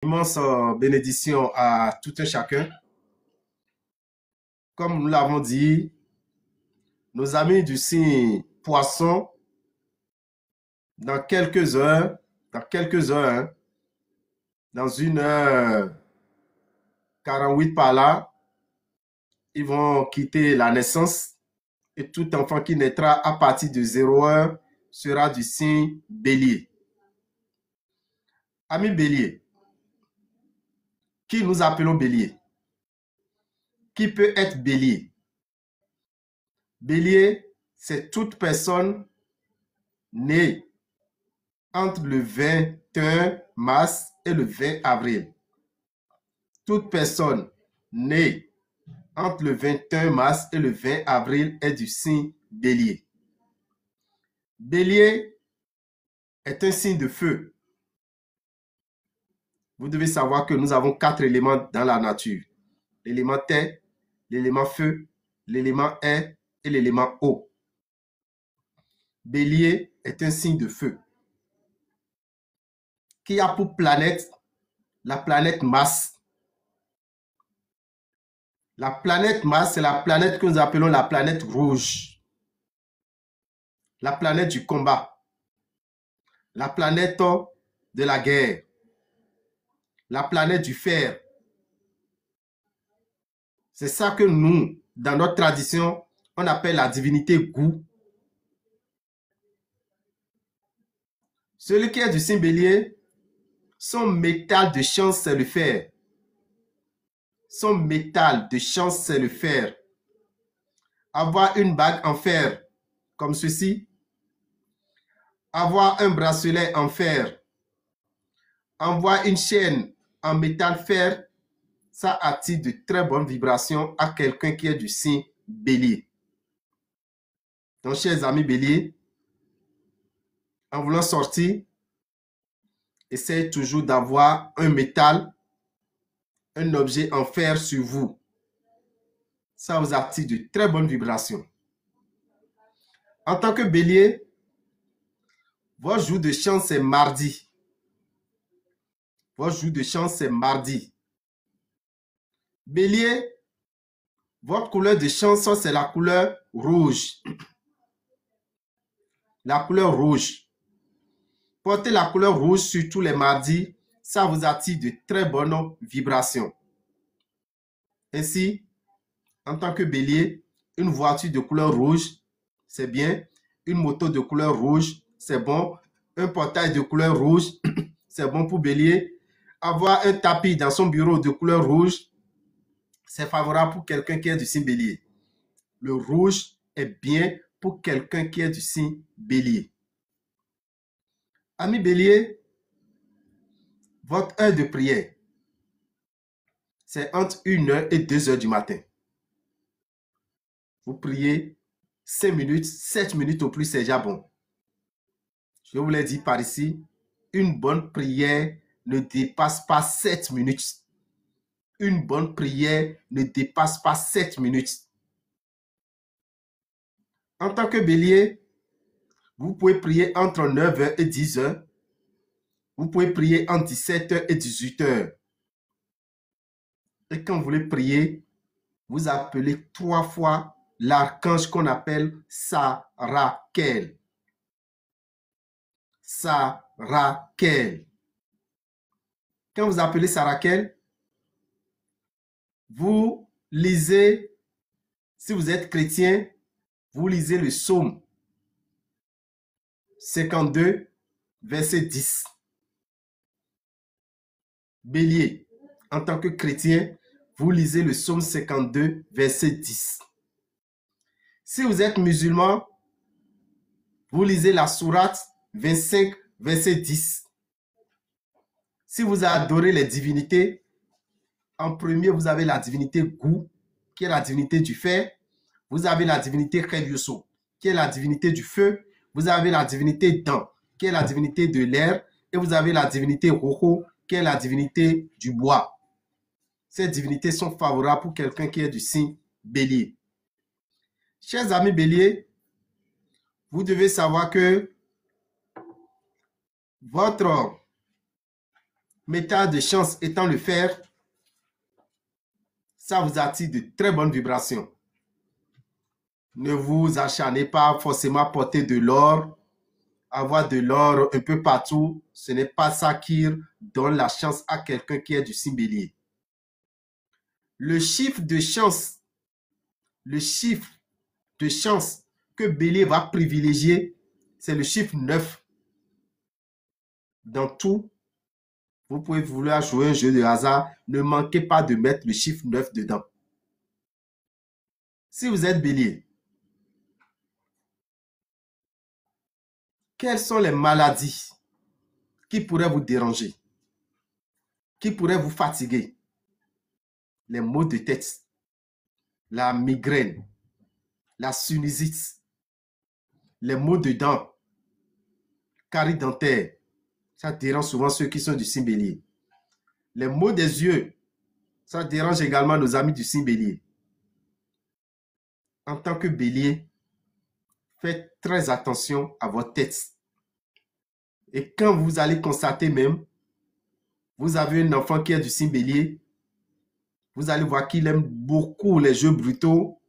Immense bénédiction à tout un chacun. Comme nous l'avons dit, nos amis du signe Poisson, dans quelques heures, dans 1h48 par là, ils vont quitter la naissance et tout enfant qui naîtra à partir de 0h sera du signe Bélier. Amis Bélier, qui nous appelons Bélier? Qui peut être Bélier? Bélier, c'est toute personne née entre le 21 mars et le 20 avril. Toute personne née entre le 21 mars et le 20 avril est du signe Bélier. Bélier est un signe de feu. Vous devez savoir que nous avons 4 éléments dans la nature. L'élément terre, l'élément feu, l'élément air et l'élément eau. Bélier est un signe de feu qui a pour planète la planète Mars. La planète Mars, c'est la planète que nous appelons la planète rouge. La planète du combat. La planète de la guerre. La planète du fer. C'est ça que nous, dans notre tradition, on appelle la divinité Gou. Celui qui est du signe Bélier, son métal de chance, c'est le fer. Son métal de chance, c'est le fer. Avoir une bague en fer, comme ceci. Avoir un bracelet en fer. Avoir une chaîne en métal fer, ça attire de très bonnes vibrations à quelqu'un qui est du signe Bélier. Donc, chers amis Bélier, en voulant sortir, essayez toujours d'avoir un métal, un objet en fer sur vous. Ça vous attire de très bonnes vibrations. En tant que Bélier, votre jour de chance, c'est mardi. Votre jour de chance, c'est mardi. Bélier, votre couleur de chance, c'est la couleur rouge. La couleur rouge. Portez la couleur rouge sur tous les mardis, ça vous attire de très bonnes vibrations. Ainsi, en tant que Bélier, une voiture de couleur rouge, c'est bien. Une moto de couleur rouge, c'est bon. Un portail de couleur rouge, c'est bon pour Bélier. Avoir un tapis dans son bureau de couleur rouge, c'est favorable pour quelqu'un qui est du signe Bélier. Le rouge est bien pour quelqu'un qui est du signe Bélier. Ami Bélier, votre heure de prière, c'est entre 1h et 2h du matin. Vous priez 5 minutes, 7 minutes au plus, c'est déjà bon. Je vous l'ai dit par ici, une bonne prière ne dépasse pas 7 minutes. Une bonne prière ne dépasse pas 7 minutes. En tant que Bélier, vous pouvez prier entre 9h et 10h. Vous pouvez prier entre 17h et 18h. Et quand vous voulez prier, vous appelez 3 fois l'archange qu'on appelle Sarakel. Sarakel. Quand vous appelez Sarakel, vous lisez, si vous êtes chrétien, vous lisez le psaume 52, verset 10. Bélier, en tant que chrétien, vous lisez le psaume 52, verset 10. Si vous êtes musulman, vous lisez la sourate 25, verset 10. Si vous adorez les divinités, en premier, vous avez la divinité Gou, qui est la divinité du fer. Vous avez la divinité Khevyoso, qui est la divinité du feu. Vous avez la divinité Dan, qui est la divinité de l'air. Et vous avez la divinité Roho, qui est la divinité du bois. Ces divinités sont favorables pour quelqu'un qui est du signe Bélier. Chers amis Bélier, vous devez savoir que votre métal de chance étant le fer, ça vous attire de très bonnes vibrations. Ne vous acharnez pas forcément à porter de l'or, avoir de l'or un peu partout. Ce n'est pas ça qui donne la chance à quelqu'un qui est du signe bélier. Le chiffre de chance que bélier va privilégier, c'est le chiffre 9. Dans tout, vous pouvez vouloir jouer un jeu de hasard, ne manquez pas de mettre le chiffre 9 dedans. Si vous êtes bélier, quelles sont les maladies qui pourraient vous déranger, qui pourraient vous fatiguer? Les maux de tête, la migraine, la sinusite, les maux de dents, carie dentaire. Ça dérange souvent ceux qui sont du signe bélier. Les maux des yeux, ça dérange également nos amis du signe bélier. En tant que bélier, faites très attention à votre tête. Et quand vous allez constater même, vous avez un enfant qui est du signe bélier, vous allez voir qu'il aime beaucoup les jeux brutaux.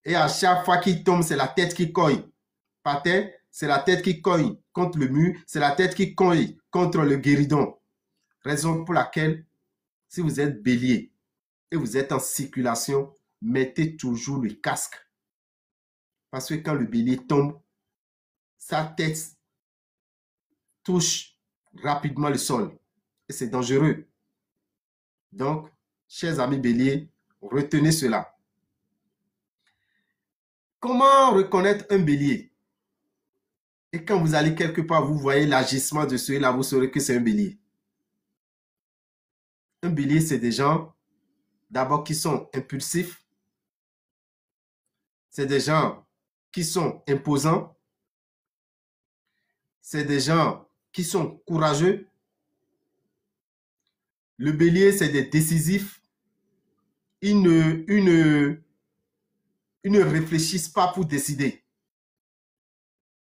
Et à chaque fois qu'il tombe, c'est la tête qui cogne. Par terre, c'est la tête qui cogne contre le mur, c'est la tête qui cogne contre le guéridon. Raison pour laquelle, si vous êtes bélier et vous êtes en circulation, mettez toujours le casque. Parce que quand le bélier tombe, sa tête touche rapidement le sol. Et c'est dangereux. Donc, chers amis béliers, retenez cela. Comment reconnaître un bélier? Et quand vous allez quelque part, vous voyez l'agissement de celui-là, vous saurez que c'est un bélier. Un bélier, c'est des gens, d'abord, qui sont impulsifs. C'est des gens qui sont imposants. C'est des gens qui sont courageux. Le bélier, c'est des décisifs. Ils ne réfléchissent pas pour décider.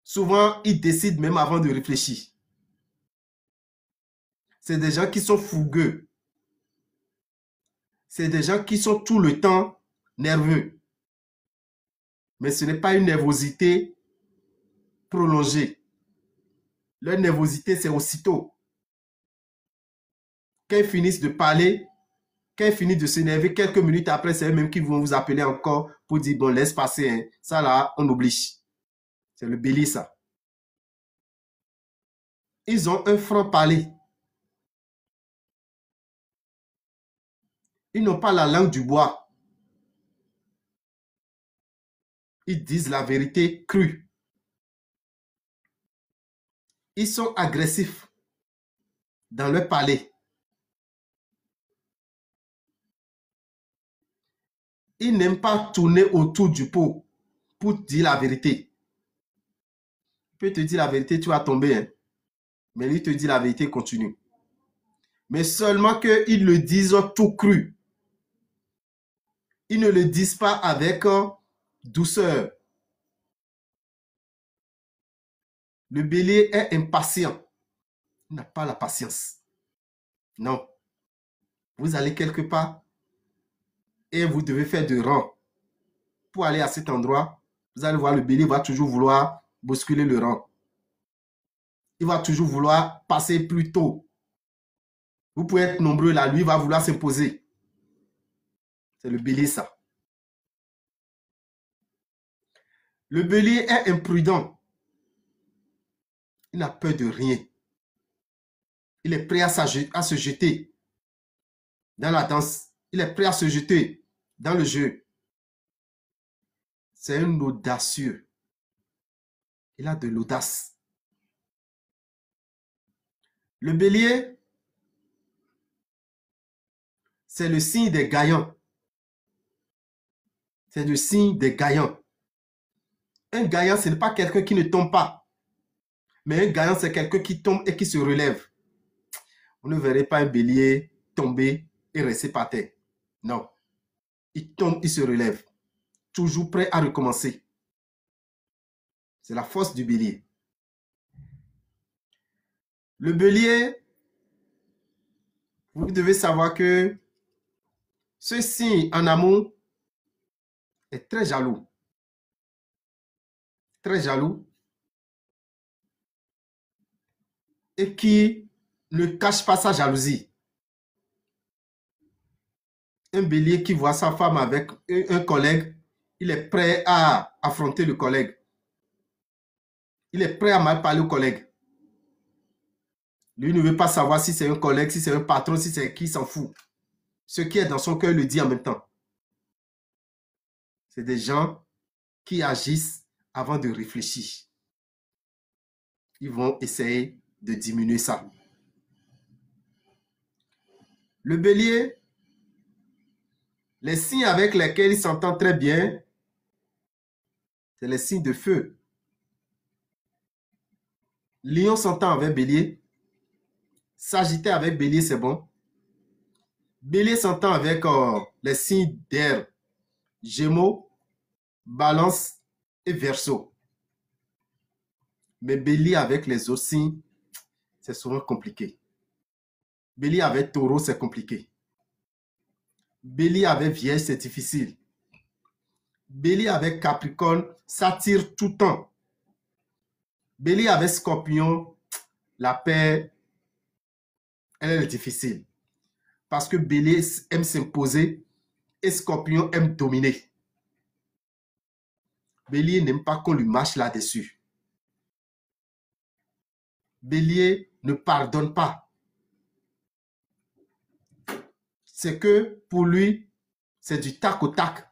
Souvent, ils décident même avant de réfléchir. C'est des gens qui sont fougueux. C'est des gens qui sont tout le temps nerveux. Mais ce n'est pas une nervosité prolongée. Leur nervosité, c'est aussitôt. Quand ils finissent de parler, quand ils finissent de s'énerver, quelques minutes après, c'est eux-mêmes qui vont vous appeler encore pour dire, bon, laisse passer, hein. Ça là, on oblige. C'est le bélier, ça. Ils ont un franc-parler. Ils n'ont pas la langue du bois. Ils disent la vérité crue. Ils sont agressifs dans leur parler. Ils n'aiment pas tourner autour du pot pour dire la vérité. Il peut te dire la vérité, tu vas tomber. Hein? Mais lui te dit la vérité, continue. Mais seulement qu'ils le disent tout cru. Ils ne le disent pas avec douceur. Le bélier est impatient. Il n'a pas la patience. Non. Vous allez quelque part et vous devez faire de rang. Pour aller à cet endroit, vous allez voir le bélier va toujours vouloir bousculer le rang. Il va toujours vouloir passer plus tôt. Vous pouvez être nombreux là, lui va vouloir s'imposer. C'est le bélier ça. Le bélier est imprudent. Il n'a peur de rien. Il est prêt à se jeter dans la danse. Il est prêt à se jeter dans le jeu. C'est un audacieux. Il a de l'audace. Le bélier, c'est le signe des gagnants. C'est le signe des gagnants. Un gagnant, ce n'est pas quelqu'un qui ne tombe pas. Mais un gagnant, c'est quelqu'un qui tombe et qui se relève. Vous ne verrez pas un bélier tomber et rester par terre. Non. Il tombe, il se relève. Toujours prêt à recommencer. C'est la force du bélier. Le bélier Vous devez savoir que ce signe en amour est très jaloux. Très jaloux. Et qui ne cache pas sa jalousie. Un bélier qui voit sa femme avec un collègue, il est prêt à affronter le collègue. Il est prêt à mal parler au collègue. Lui ne veut pas savoir si c'est un collègue, si c'est un patron, si c'est qui, il s'en fout. Ce qui est dans son cœur, il le dit en même temps. C'est des gens qui agissent avant de réfléchir. Ils vont essayer de diminuer ça. Le bélier, les signes avec lesquels il s'entend très bien, c'est les signes de feu. Lion s'entend avec bélier. Sagittaire avec bélier, c'est bon. Bélier s'entend avec les signes d'air. Gémeaux, balance et verseau. Mais bélier avec les autres signes, c'est souvent compliqué. Bélier avec taureau, c'est compliqué. Bélier avec vierge, c'est difficile. Bélier avec capricorne, ça tire tout le temps. Bélier avec scorpion, la paix, elle est difficile. Parce que bélier aime s'imposer et scorpion aime dominer. Bélier n'aime pas qu'on lui marche là-dessus. Bélier ne pardonne pas. C'est que pour lui, c'est du tac au tac.